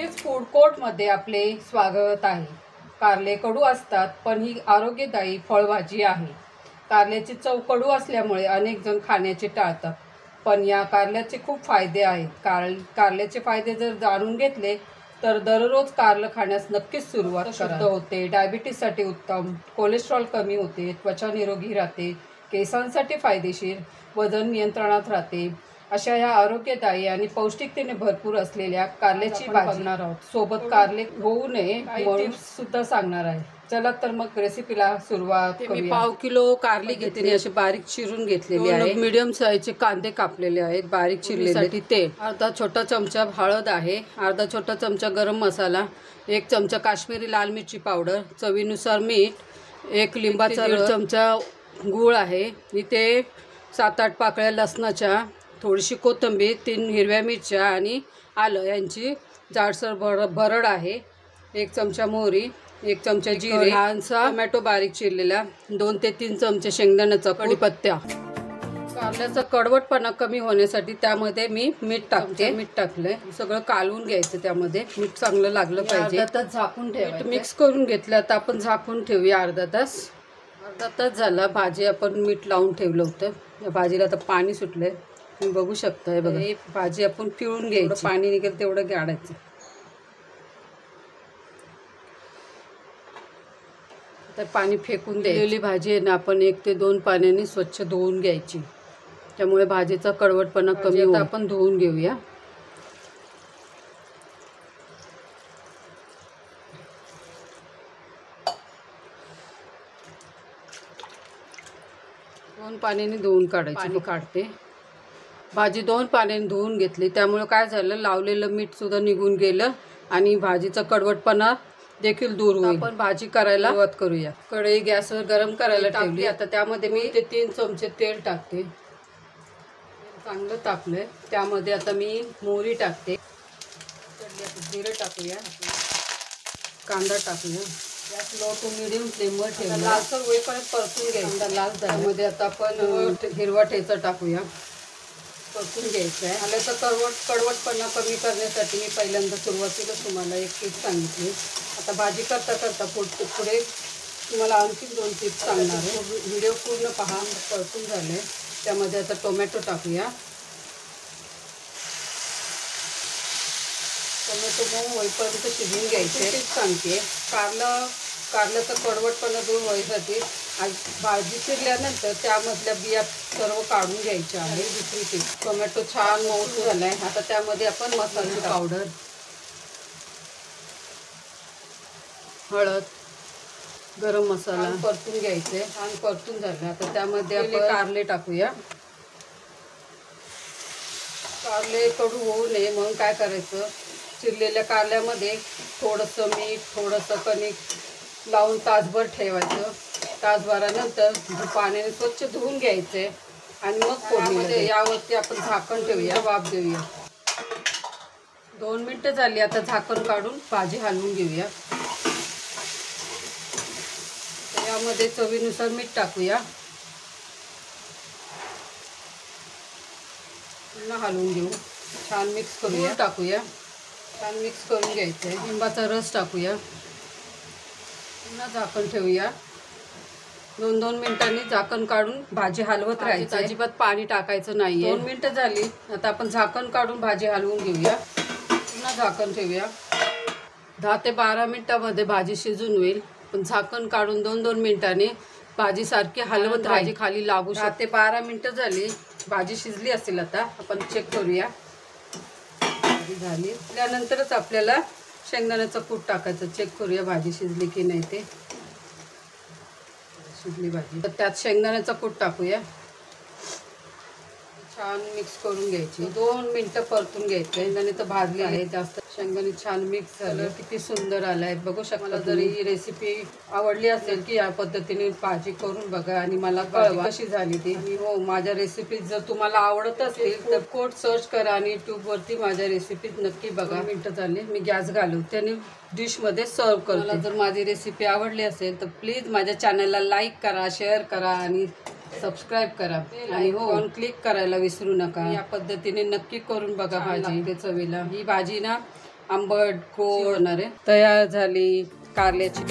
नक्कीच फूड कोर्टमध्ये आपले स्वागत आहे। कारले कडू असतात, पण ही आरोग्यदायी फळभाजी आहे। कारल्याची चव कडू असल्यामुळे अनेक जण खाण्याचे टाळतात, पण या कारल्याचे खूप फायदे आहेत। कारल्याचे फायदे जर जाणून घेतले तर दररोज कारलं खाण्यास नक्कीच सुरुवात करा। होते, डायबिटीजसाठी उत्तम, कोलेस्ट्रॉल कमी होते, त्वचा निरोगी राहते, केसांसाठी फायदेशीर, वजन नियंत्रणात राहते। अशा या आरोग्यदायी आणि पौष्टिकतेने भरपूर असलेल्या कारल्याची भाजी बनवणार आहोत। सोबत कारले होऊ नये म्हणून सुद्धा सांगणार आहे। चला तर मग रेसिपीला सुरुवात करूया। मी पाव किलो कारली घेतली, अशी बारीक चिरून घेतलेली आहे। मीडियम साईजचे कांदे कापलेले आहेत, बारीक चिरलेले। तेल, अर्धा छोटा चमचा हळद आहे, अर्धा छोटा चमचा गरम मसाला, 1 चमचा काश्मीरी लाल मिरची पावडर, चवीनुसार मीठ, 1 लिंबाचा चमचा गूळ आहे। इथे 7-8 पाकळ्या लसणाच्या, थोडीशी कोथिंबीर, 3 हिरव्या मिरच्या आणि आलं यांची जाडसर भरड आहे, 1 चमचा मोहरी, 1 चमचा जिरे, लहानसा टोमॅटो बारीक चिरलेला, 2 ते 3 चमचे शेंगदाण्याचा कढीपत्ता। कारल्याचा कडवटपणा कमी होण्यासाठी त्यामध्ये मी मीठ टाकते। मीठ टाकले, सगळं कालवून घ्यायचं, त्यामध्ये मीठ चांगलं लागलं पाहिजे। अर्धा तास झाकून ठेवायचं। मिक्स करून घेतलं, आता आपण झाकून ठेवूया अर्धा तास। अर्धा तास झाला, भाजी आपण मीठ लावून ठेवलं होतं, या भाजीला आता पाणी सुटलंय, तुम्ही बघू शकता। हे बघा, ही भाजी आपण पिळून घ्यायची, पाणी निघेल तेवढं गाळायचं। तर पाणी फेकून द्यायची भाजी आहे ना, आपण 1 ते 2 पाण्याने स्वच्छ धुवून घ्यायची, त्यामुळे भाजीचा कडवटपणा कमी होईल। आपण धुवून घेऊया। दोन पाण्याने धुवून काढायची। पाणी काढते, भाजी 2 पाण्याने धुवून घेतली, त्यामुळे काय झालं, लावलेलं मीठ सुद्धा निघून गेलं आणि भाजीचा कडवटपणा देखील दूर होईल। आपण भाजी करायला सुरुवात करूया। कढई गॅसवर गरम करायला ठेवली, आता त्यामध्ये मी 3 चमचे तेल टाकते। चांगलं तापलंय, त्यामध्ये आता मी मोहरी टाकते, जिरे टाकूया, कांदा टाकूया, गॅस लो टू मीडियम फ्लेमवर ठेवूया, लालसर होईपर्यंत परतून घ्यायचा। लाल त्यामध्ये आता आपण हिरवा ठेचा टाकूया, परतून घ्यायचं आहे। आल्याचा कडवटपणा कमी करण्यासाठी मी पहिल्यांदा सुरुवातीला तुम्हाला एक टिप सांगितली, आता भाजी करता करता पुढे तुम्हाला आणखी 2 टिप्स सांगणार आहे। व्हिडिओ पूर्ण पहा। परतून झाले, त्यामध्ये आता टोमॅटो टाकूया, टोमॅटो मऊ होईपर्यंत शिजवून घ्यायचे। टिप सांगते, कारल्याचा कडवटपणा दूर व्हायसाठी भाजी चिरल्यानंतर त्यामधल्या बिया सर्व काढून घ्यायच्या आहे। दुसरी टिप, टोमॅटो छान मऊ झालाय, आता त्यामध्ये आपण मसाला पावडर, हळद, गरम मसाला परतून घ्यायचे। छान परतून झाले, आता त्यामध्ये आपण कारले टाकूया। कारले कडू होऊ नये म्हणून काय करायचं, चिरलेल्या कारल्यामध्ये थोडंसं मीठ, थोडंसं कणिक लावून तासभर ठेवायचं। तासभरानंतर पाण्याने स्वच्छ धुवून घ्यायचे आणि मग फोडणीमध्ये यावरती आपण झाकण ठेवूया, वाफ देऊया। 2 मिनिटं झाली, आता झाकण काढून भाजी हलवून घेऊया। यामध्ये चवीनुसार मीठ टाकूया, पुन्हा हलवून घेऊ, छान मिक्स करूया। टाकूया, छान मिक्स करून घ्यायचं आहे। लिंबाचा रस टाकूया, पुन्हा झाकण ठेवूया। 2-2 मिनिटांनी झाकण काढून भाजी हलवत राहायचं, अजिबात पाणी टाकायचं नाहीये। 2 मिनिटं झाली, आता आपण झाकण काढून भाजी हलवून घेऊया, पुन्हा झाकण ठेवूया। 10 ते 12 मिनिटांमध्ये भाजी शिजून होईल, पण झाकण काढून 2-2 मिनिटांनी भाजी सारखी हलवत राहायची, खाली लागू शकते। 10 ते 12 मिनिटं झाली, भाजी शिजली असेल, आता आपण चेक करूया। भाजी झाली, त्यानंतरच आपल्याला शेंगदाण्याचं कूट टाकायचं, चेक करूया भाजी शिजली की नाही ते। शिजली भाजी, तर त्यात शेंगदाण्याचा कूट टाकूया, छान मिक्स करून घ्यायची। 2 मिनिटं परतून घ्यायचं। शेंगदाणे तर भाजले आहे जास्त, शेंगदाणे छान मिक्स झालं, किती सुंदर आलाय बघू शकता। मला जर ही रेसिपी आवडली असेल की या पद्धतीने भाजी करून बघा आणि मला कळवा कशी झाली ती। आणि हो, माझ्या रेसिपीज जर तुम्हाला आवडत असतील तर कोड सर्च करा आणि यूट्यूबवरती माझ्या रेसिपीज नक्की बघा। 2 मिनिटं झाली, मी गॅस घालवते आणि डिशमध्ये सर्व करते। मला जर माझी रेसिपी आवडली असेल तर प्लीज माझ्या चॅनलला लाईक करा, शेअर करा आणि सबस्क्राइब करा आणि हो क्लिक करायला विसरू नका। या पद्धतीने नक्की करून बघा भाजी, ते चवीला। ही भाजी ना आंबट गोड होणार आहे. तयार झाली कारल्याची